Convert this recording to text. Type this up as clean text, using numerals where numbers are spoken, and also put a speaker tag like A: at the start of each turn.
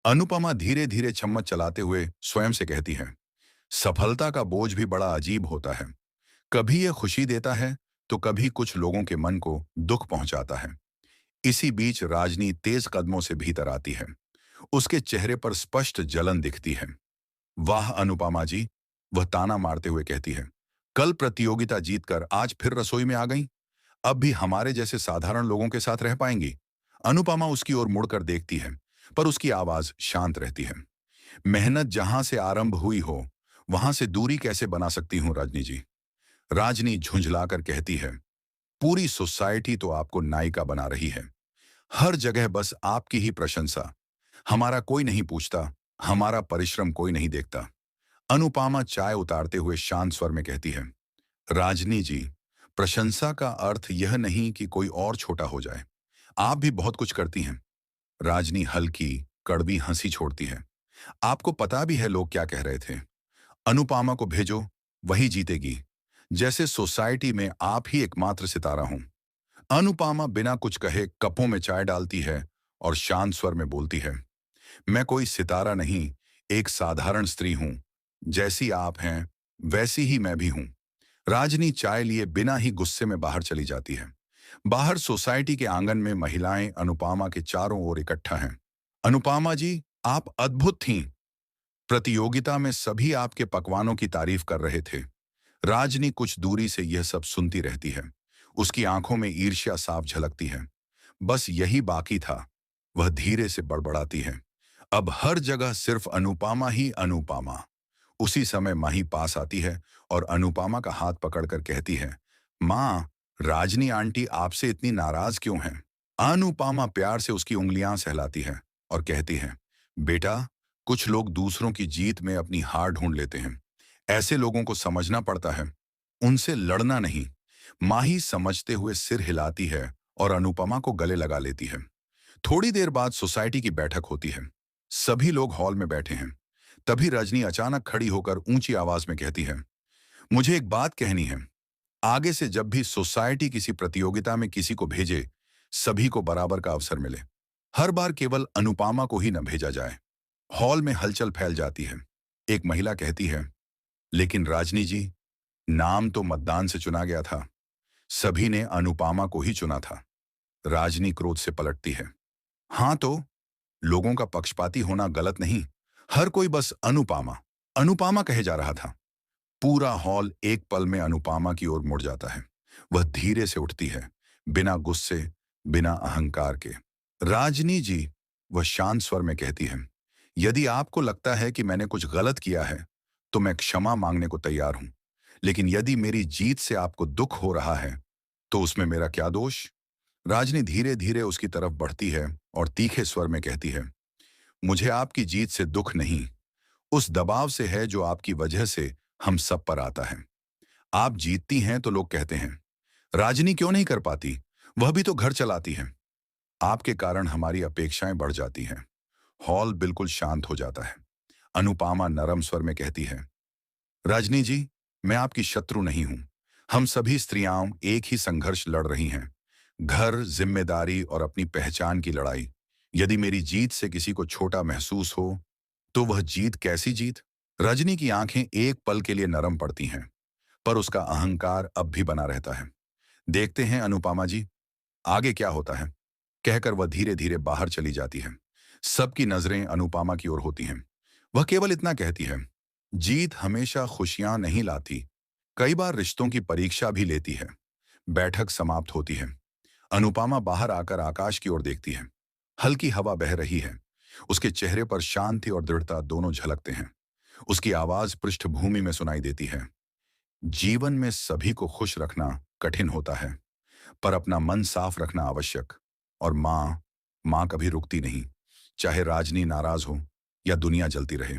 A: अनुपमा धीरे धीरे चम्मच चलाते हुए स्वयं से कहती है, सफलता का बोझ भी बड़ा अजीब होता है। कभी यह खुशी देता है तो कभी कुछ लोगों के मन को दुख पहुंचाता है। इसी बीच राजनी तेज कदमों से भीतर आती है। उसके चेहरे पर स्पष्ट जलन दिखती है। वाह अनुपमा जी, वह ताना मारते हुए कहती है। कल प्रतियोगिता जीतकर आज फिर रसोई में आ गई। अब भी हमारे जैसे साधारण लोगों के साथ रह पाएंगी? अनुपमा उसकी ओर मुड़कर देखती है, पर उसकी आवाज शांत रहती है। मेहनत जहां से आरंभ हुई हो, वहां से दूरी कैसे बना सकती हूं राजनी जी? राजनी झुंझलाकर कहती है, पूरी सोसाइटी तो आपको नायिका बना रही है। हर जगह बस आपकी ही प्रशंसा। हमारा कोई नहीं पूछता, हमारा परिश्रम कोई नहीं देखता। अनुपमा चाय उतारते हुए शांत स्वर में कहती है, राजनी जी, प्रशंसा का अर्थ यह नहीं कि कोई और छोटा हो जाए। आप भी बहुत कुछ करती हैं। राजनी हल्की कड़वी हंसी छोड़ती है। आपको पता भी है लोग क्या कह रहे थे। अनुपमा को भेजो, वही जीतेगी। जैसे सोसाइटी में आप ही एकमात्र सितारा हूं। अनुपमा बिना कुछ कहे कपों में चाय डालती है और शांत स्वर में बोलती है, मैं कोई सितारा नहीं, एक साधारण स्त्री हूं। जैसी आप हैं वैसी ही मैं भी हूं। राजनी चाय लिए बिना ही गुस्से में बाहर चली जाती है। बाहर सोसाइटी के आंगन में महिलाएं अनुपमा के चारों ओर इकट्ठा हैं। अनुपमा जी, आप अद्भुत थीं। प्रतियोगिता में सभी आपके पकवानों की तारीफ कर रहे थे। राजनी कुछ दूरी से यह सब सुनती रहती है। उसकी आंखों में ईर्ष्या साफ झलकती है। बस यही बाकी था। वह धीरे से बड़बड़ाती है, अब हर जगह सिर्फ अनुपमा ही अनुपमा। उसी समय माही पास आती है और अनुपमा का हाथ पकड़कर कहती है, माँ, राजनी आंटी आपसे इतनी नाराज क्यों हैं? अनुपमा प्यार से उसकी उंगलियां सहलाती है और कहती है, बेटा, कुछ लोग दूसरों की जीत में अपनी हार ढूंढ लेते हैं। ऐसे लोगों को समझना पड़ता है, उनसे लड़ना नहीं। माही समझते हुए सिर हिलाती है और अनुपमा को गले लगा लेती है। थोड़ी देर बाद सोसाइटी की बैठक होती है। सभी लोग हॉल में बैठे हैं। तभी रजनी अचानक खड़ी होकर ऊंची आवाज में कहती है, मुझे एक बात कहनी है। आगे से जब भी सोसाइटी किसी प्रतियोगिता में किसी को भेजे, सभी को बराबर का अवसर मिले। हर बार केवल अनुपमा को ही न भेजा जाए। हॉल में हलचल फैल जाती है। एक महिला कहती है, लेकिन राजनी जी, नाम तो मतदान से चुना गया था। सभी ने अनुपमा को ही चुना था। राजनी क्रोध से पलटती है, हाँ तो लोगों का पक्षपाती होना गलत नहीं। हर कोई बस अनुपमा अनुपमा कहे जा रहा था। पूरा हॉल एक पल में अनुपमा की ओर मुड़ जाता है। वह धीरे से उठती है, बिना गुस्से, बिना अहंकार के। राजनी जी, वह शांत स्वर में कहती है, यदि आपको लगता है कि मैंने कुछ गलत किया है तो मैं क्षमा मांगने को तैयार हूं। लेकिन यदि मेरी जीत से आपको दुख हो रहा है तो उसमें मेरा क्या दोष? राजनी धीरे धीरे उसकी तरफ बढ़ती है और तीखे स्वर में कहती है, मुझे आपकी जीत से दुख नहीं, उस दबाव से है जो आपकी वजह से हम सब पर आता है। आप जीतती हैं तो लोग कहते हैं, राजनी क्यों नहीं कर पाती, वह भी तो घर चलाती है। आपके कारण हमारी अपेक्षाएं बढ़ जाती हैं। हॉल बिल्कुल शांत हो जाता है। अनुपमा नरम स्वर में कहती है, राजनी जी, मैं आपकी शत्रु नहीं हूं। हम सभी स्त्रियां एक ही संघर्ष लड़ रही हैं, घर, जिम्मेदारी और अपनी पहचान की लड़ाई। यदि मेरी जीत से किसी को छोटा महसूस हो तो वह जीत कैसी जीत? रजनी की आंखें एक पल के लिए नरम पड़ती हैं, पर उसका अहंकार अब भी बना रहता है। देखते हैं अनुपमा जी, आगे क्या होता है। कहकर वह धीरे धीरे बाहर चली जाती है। सबकी नजरें अनुपमा की ओर होती हैं। वह केवल इतना कहती है, जीत हमेशा खुशियां नहीं लाती, कई बार रिश्तों की परीक्षा भी लेती है। बैठक समाप्त होती है। अनुपमा बाहर आकर आकाश की ओर देखती है। हल्की हवा बह रही है। उसके चेहरे पर शांति और दृढ़ता दोनों झलकते हैं। उसकी आवाज पृष्ठभूमि में सुनाई देती है, जीवन में सभी को खुश रखना कठिन होता है, पर अपना मन साफ रखना आवश्यक। और माँ, माँ कभी रुकती नहीं, चाहे राजनी नाराज हो या दुनिया जलती रहे।